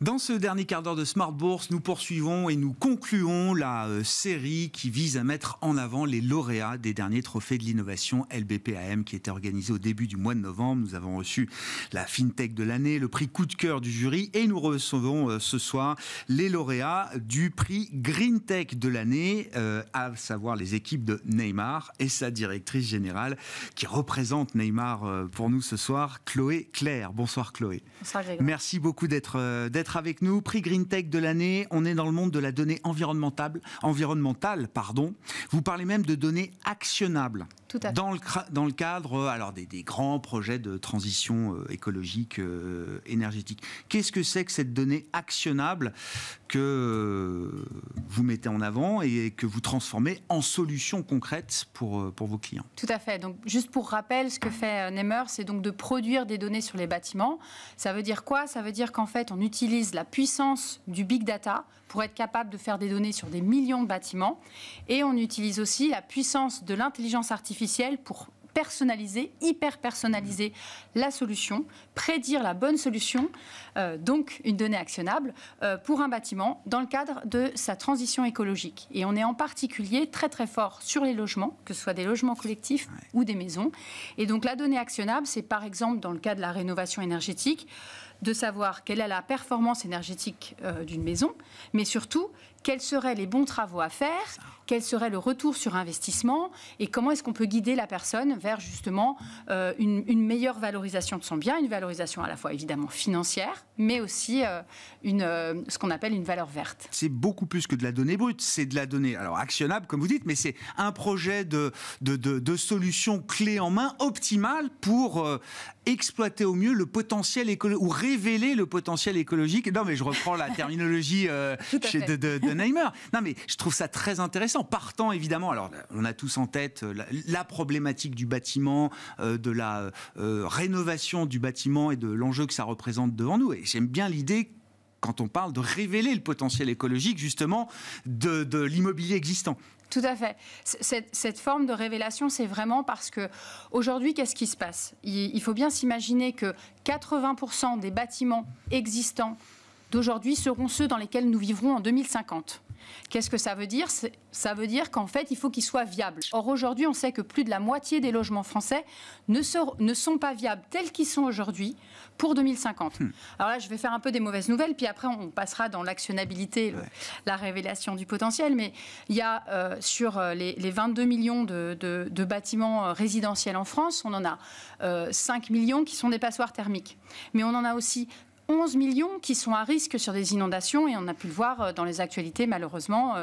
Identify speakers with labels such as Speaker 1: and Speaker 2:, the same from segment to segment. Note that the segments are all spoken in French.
Speaker 1: Dans ce dernier quart d'heure de Smart Bourse, nous poursuivons et nous concluons la série qui vise à mettre en avant les lauréats des derniers trophées de l'innovation LBP-AM qui était organisé au début du mois de novembre. Nous avons reçu la FinTech de l'année, le prix coup de cœur du jury et nous recevons ce soir les lauréats du prix Green Tech de l'année, à savoir les équipes de Neymar et sa directrice générale qui représente Neymar pour nous ce soir, Chloé Claire. Bonsoir Chloé.
Speaker 2: Bonsoir Grégoire.
Speaker 1: Merci beaucoup d'être avec nous. Prix Green Tech de l'année, on est dans le monde de la donnée environnementale. Vous parlez même de données actionnables.
Speaker 2: Tout à fait.
Speaker 1: Dans le cadre alors des grands projets de transition écologique, énergétique. Qu'est-ce que c'est que cette donnée actionnable que vous mettez en avant et que vous transformez en solutions concrètes pour vos clients?
Speaker 2: Tout à fait. Donc, juste pour rappel, ce que fait Neymar, c'est donc de produire des données sur les bâtiments. Ça veut dire quoi? Ça veut dire qu'en fait, on utilise la puissance du big data pour être capable de faire des données sur des millions de bâtiments. Et on utilise aussi la puissance de l'intelligence artificielle pour personnaliser, hyper personnaliser la solution, prédire la bonne solution, donc une donnée actionnable pour un bâtiment dans le cadre de sa transition écologique. Et on est en particulier très très fort sur les logements, que ce soit des logements collectifs ou des maisons. Et donc la donnée actionnable, c'est par exemple dans le cas de la rénovation énergétique, de savoir quelle est la performance énergétique d'une maison, mais surtout, quels seraient les bons travaux à faire, quel serait le retour sur investissement et comment est-ce qu'on peut guider la personne vers justement une meilleure valorisation de son bien, une valorisation à la fois évidemment financière, mais aussi ce qu'on appelle une valeur verte.
Speaker 1: C'est beaucoup plus que de la donnée brute, c'est de la donnée alors actionnable comme vous dites, mais c'est un projet de solution clé en main optimale pour exploiter au mieux le potentiel écologique ou révéler le potentiel écologique. Non mais je reprends la terminologie de Neymar. Non mais je trouve ça très intéressant. Partant évidemment, alors on a tous en tête la problématique du bâtiment, de la rénovation du bâtiment et de l'enjeu que ça représente devant nous. Et j'aime bien l'idée quand on parle de révéler le potentiel écologique justement de l'immobilier existant.
Speaker 2: Tout à fait. Cette forme de révélation, c'est vraiment parce que aujourd'hui, qu'est-ce qui se passe? Il faut bien s'imaginer que 80% des bâtiments existants d'aujourd'hui seront ceux dans lesquels nous vivrons en 2050. Qu'est-ce que ça veut dire? Ça veut dire qu'en fait, il faut qu'ils soient viables. Or, aujourd'hui, on sait que plus de la moitié des logements français ne sont pas viables tels qu'ils sont aujourd'hui pour 2050. Alors là, je vais faire un peu des mauvaises nouvelles, puis après, on passera dans l'actionnabilité, la révélation du potentiel. Mais il y a sur les 22 millions de bâtiments résidentiels en France, on en a 5 millions qui sont des passoires thermiques. Mais on en a aussi 11 millions qui sont à risque sur des inondations et on a pu le voir dans les actualités malheureusement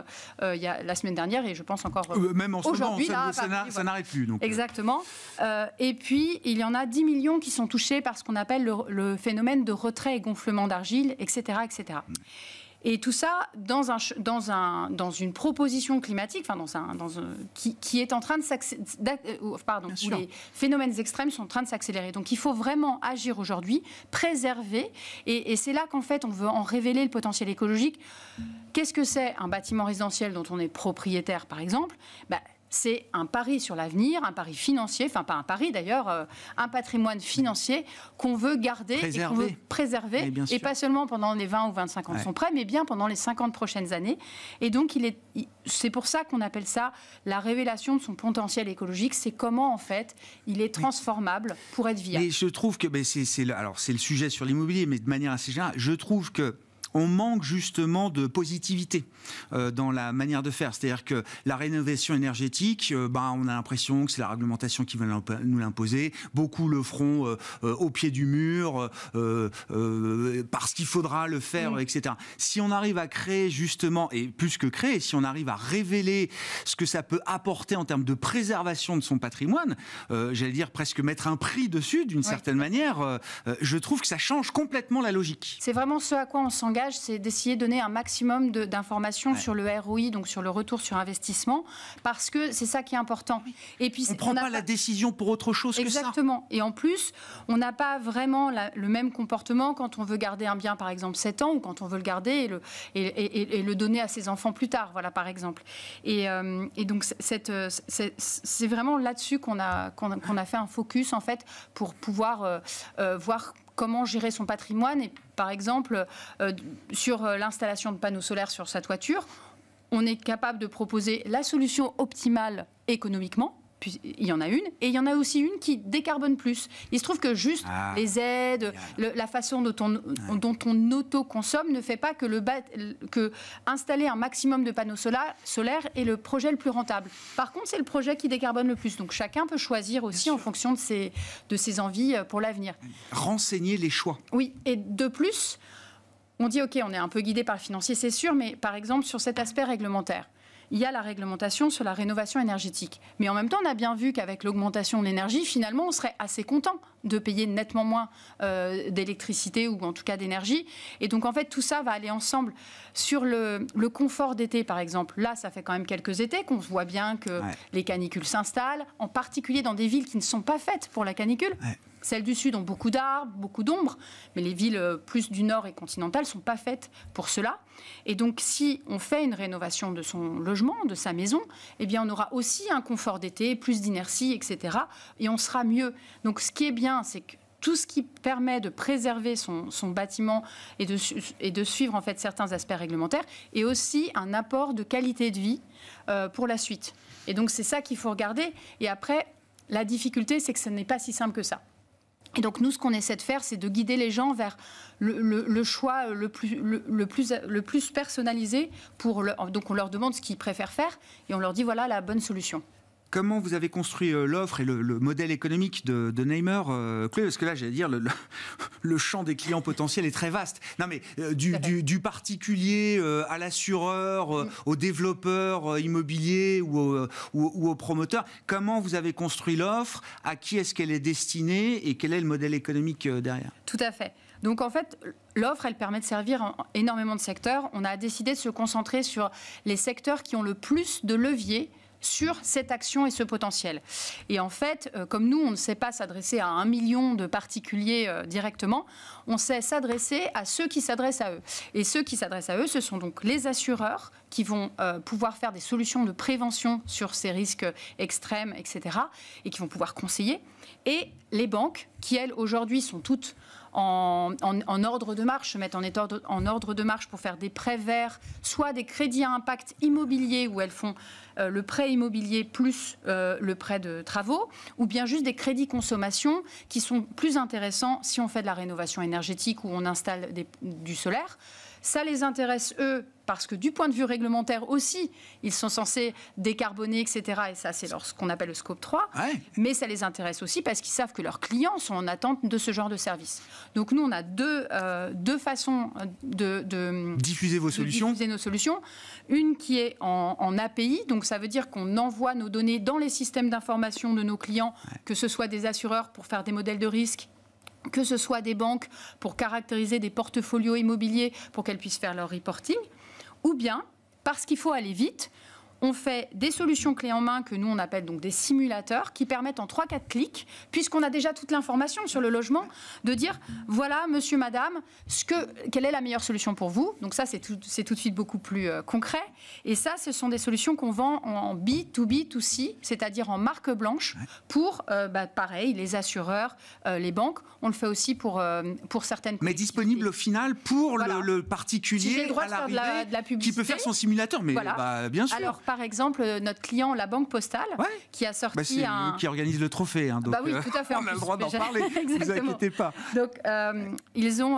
Speaker 2: il y a la semaine dernière et je pense encore
Speaker 1: même en ce moment ça n'arrête plus donc.
Speaker 2: Exactement et puis il y en a 10 millions qui sont touchés par ce qu'on appelle le phénomène de retrait et gonflement d'argile, etc. etc. Et tout ça dans une proposition climatique, qui est en train de s'accélérer, où les phénomènes extrêmes sont en train de s'accélérer. Donc il faut vraiment agir aujourd'hui, préserver, et c'est là qu'en fait on veut en révéler le potentiel écologique. Qu'est-ce que c'est un bâtiment résidentiel dont on est propriétaire, par exemple? C'est un pari sur l'avenir, un pari financier, enfin pas un pari d'ailleurs, un patrimoine financier qu'on veut garder et qu'on veut préserver, et pas seulement pendant les 20 ou 25 ans de son prêt, mais bien pendant les 50 prochaines années. Et donc c'est pour ça qu'on appelle ça la révélation de son potentiel écologique, c'est comment en fait il est transformable pour être viable.
Speaker 1: Et je trouve que c'est le sujet sur l'immobilier, mais de manière assez générale, je trouve que on manque justement de positivité dans la manière de faire. C'est-à-dire que la rénovation énergétique, on a l'impression que c'est la réglementation qui va nous l'imposer. Beaucoup le feront au pied du mur, parce qu'il faudra le faire, etc. Si on arrive à créer justement, et plus que créer, si on arrive à révéler ce que ça peut apporter en termes de préservation de son patrimoine, j'allais dire presque mettre un prix dessus d'une certaine manière, je trouve que ça change complètement la logique.
Speaker 2: C'est vraiment ce à quoi on s'engage. C'est d'essayer de donner un maximum d'informations sur le ROI, donc sur le retour sur investissement, parce que c'est ça qui est important. Et puis,
Speaker 1: on ne prend pas la décision pour autre chose que ça.
Speaker 2: Exactement. Et en plus, on n'a pas vraiment le même comportement quand on veut garder un bien, par exemple, 7 ans, ou quand on veut le garder et le donner à ses enfants plus tard, voilà, par exemple. Et donc, c'est vraiment là-dessus qu'on a fait un focus, en fait, pour pouvoir voir comment gérer son patrimoine. Et par exemple, sur l'installation de panneaux solaires sur sa toiture, on est capable de proposer la solution optimale économiquement. Puis, il y en a une, et il y en a aussi une qui décarbone plus. Il se trouve que juste les aides, la façon dont on autoconsomme ne fait pas que installer un maximum de panneaux solaires est le projet le plus rentable. Par contre, c'est le projet qui décarbone le plus. Donc chacun peut choisir aussi en fonction de ses envies pour l'avenir.
Speaker 1: Renseigner les choix.
Speaker 2: Oui, et de plus, on dit, OK, on est un peu guidé par le financier, c'est sûr, mais par exemple, sur cet aspect réglementaire, il y a la réglementation sur la rénovation énergétique. Mais en même temps, on a bien vu qu'avec l'augmentation de l'énergie, finalement, on serait assez content de payer nettement moins d'électricité ou en tout cas d'énergie. Et donc, en fait, tout ça va aller ensemble. Sur le confort d'été, par exemple, là, ça fait quand même quelques étés qu'on voit bien que les canicules s'installent, en particulier dans des villes qui ne sont pas faites pour la canicule. Celles du Sud ont beaucoup d'arbres, beaucoup d'ombre, mais les villes plus du Nord et continentales ne sont pas faites pour cela. Et donc, si on fait une rénovation de son logement, de sa maison, eh bien, on aura aussi un confort d'été, plus d'inertie, etc. Et on sera mieux. Donc, ce qui est bien, c'est que tout ce qui permet de préserver son bâtiment et de suivre en fait certains aspects réglementaires est aussi un apport de qualité de vie pour la suite. Et donc, c'est ça qu'il faut regarder. Et après, la difficulté, c'est que ce n'est pas si simple que ça. Et donc, nous, ce qu'on essaie de faire, c'est de guider les gens vers le choix le plus personnalisé. Donc, on leur demande ce qu'ils préfèrent faire et on leur dit, voilà la bonne solution.
Speaker 1: Comment vous avez construit l'offre et le modèle économique de Neymer, Chloé? Parce que là, j'allais dire, le champ des clients potentiels est très vaste. Non, mais du particulier à l'assureur, au développeur immobilier ou au promoteur, comment vous avez construit l'offre? À qui est-ce qu'elle est destinée? Et quel est le modèle économique derrière?
Speaker 2: Tout à fait. Donc en fait, l'offre, elle permet de servir énormément de secteurs. On a décidé de se concentrer sur les secteurs qui ont le plus de leviers sur cette action et ce potentiel. Et en fait, comme nous, on ne sait pas s'adresser à 1 million de particuliers directement, on sait s'adresser à ceux qui s'adressent à eux. Et ceux qui s'adressent à eux, ce sont donc les assureurs qui vont pouvoir faire des solutions de prévention sur ces risques extrêmes, etc., et qui vont pouvoir conseiller. Et les banques, qui, elles, aujourd'hui, sont toutes en ordre de marche, se mettent en ordre de marche pour faire des prêts verts, soit des crédits à impact immobilier où elles font le prêt immobilier plus le prêt de travaux, ou bien juste des crédits consommation qui sont plus intéressants si on fait de la rénovation énergétique ou on installe du solaire. Ça les intéresse, eux, parce que du point de vue réglementaire aussi, ils sont censés décarboner, etc. Et ça, c'est ce qu'on appelle le scope 3. Ouais. Mais ça les intéresse aussi parce qu'ils savent que leurs clients sont en attente de ce genre de service. Donc nous, on a deux façons de diffuser vos solutions. Diffuser nos solutions. Une qui est en API, donc ça veut dire qu'on envoie nos données dans les systèmes d'information de nos clients, que ce soit des assureurs pour faire des modèles de risque, que ce soit des banques pour caractériser des portfolios immobiliers pour qu'elles puissent faire leur reporting, ou bien, parce qu'il faut aller vite, on fait des solutions clés en main que nous, on appelle donc des simulateurs qui permettent en 3-4 clics, puisqu'on a déjà toute l'information sur le logement, de dire, voilà, monsieur, madame, quelle est la meilleure solution pour vous. Donc ça, c'est tout de suite beaucoup plus concret. Et ça, ce sont des solutions qu'on vend en B2B2C, c'est-à-dire en marque blanche, pour, pareil, les assureurs, les banques. On le fait aussi pour certaines... Mais disponible au final pour le particulier à l'arrivée, qui peut faire son simulateur. Mais bien sûr. Alors, par exemple, notre client, la Banque Postale, qui a sorti
Speaker 1: c'est lui qui organise le trophée. Hein, donc,
Speaker 2: oui, tout à fait.
Speaker 1: On a le droit d'en parler, ne vous inquiétez pas.
Speaker 2: Donc, ils ont...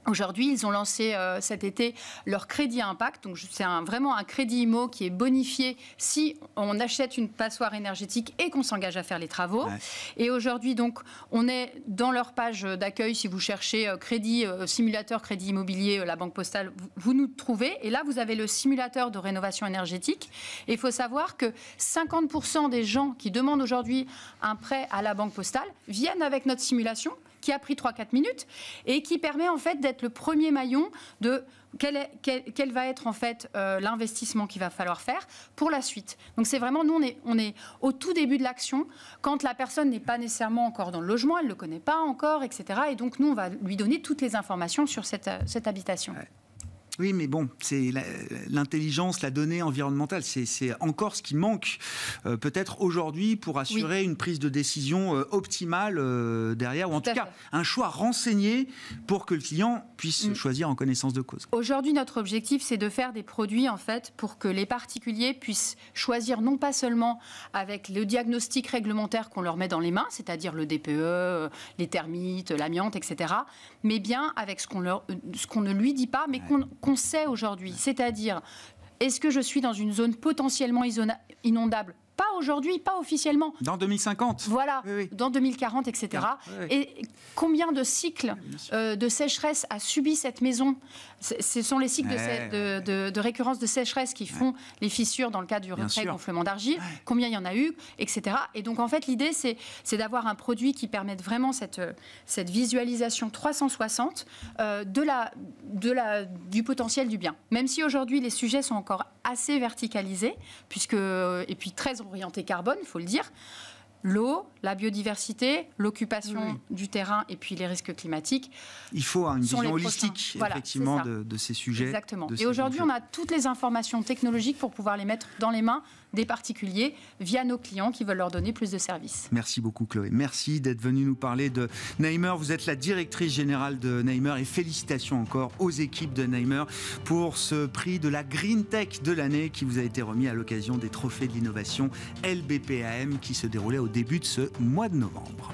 Speaker 2: Aujourd'hui, ils ont lancé cet été leur crédit à impact. Donc, c'est vraiment un crédit IMO qui est bonifié si on achète une passoire énergétique et qu'on s'engage à faire les travaux. Ouais. Et aujourd'hui, donc, on est dans leur page d'accueil. Si vous cherchez simulateur crédit immobilier, la Banque Postale, vous nous trouvez. Et là, vous avez le simulateur de rénovation énergétique. Et il faut savoir que 50% des gens qui demandent aujourd'hui un prêt à la Banque Postale viennent avec notre simulation, qui a pris 3-4 minutes et qui permet en fait d'être le premier maillon de quel va être en fait l'investissement qu'il va falloir faire pour la suite. Donc c'est vraiment, nous on est au tout début de l'action, quand la personne n'est pas nécessairement encore dans le logement, elle ne le connaît pas encore, etc. Et donc nous on va lui donner toutes les informations sur cette habitation. Ouais.
Speaker 1: Oui, mais bon, c'est l'intelligence, la donnée environnementale, c'est encore ce qui manque peut-être aujourd'hui pour assurer une prise de décision optimale derrière, ou en tout cas un choix renseigné pour que le client puisse choisir en connaissance de cause.
Speaker 2: Aujourd'hui, notre objectif, c'est de faire des produits en fait pour que les particuliers puissent choisir non pas seulement avec le diagnostic réglementaire qu'on leur met dans les mains, c'est-à-dire le DPE, les termites, l'amiante, etc., mais bien avec ce qu'on ne lui dit pas, mais qu'on sait aujourd'hui. C'est-à-dire, est-ce que je suis dans une zone potentiellement inondable ? Pas aujourd'hui, pas officiellement.
Speaker 1: Dans 2050.
Speaker 2: Voilà, dans 2040, etc. Et combien de cycles de sécheresse a subi cette maison ? Ce sont les cycles de récurrence de sécheresse qui font les fissures dans le cas du retrait-gonflement d'argile. Combien il y en a eu, etc. Et donc, en fait, l'idée, c'est d'avoir un produit qui permette vraiment cette visualisation 360 du potentiel du bien. Même si aujourd'hui, les sujets sont encore assez verticalisés, et puis très orienté carbone, il faut le dire. L'eau, la biodiversité, l'occupation du terrain et puis les risques climatiques.
Speaker 1: Il faut une vision holistique, effectivement, de ces sujets.
Speaker 2: Exactement. Et aujourd'hui, on a toutes les informations technologiques pour pouvoir les mettre dans les mains des particuliers via nos clients qui veulent leur donner plus de services.
Speaker 1: Merci beaucoup, Chloé. Merci d'être venue nous parler de Neimer. Vous êtes la directrice générale de Neimer et félicitations encore aux équipes de Neimer pour ce prix de la Green Tech de l'année qui vous a été remis à l'occasion des trophées de l'innovation LBPAM qui se déroulaient au début de ce mois de novembre.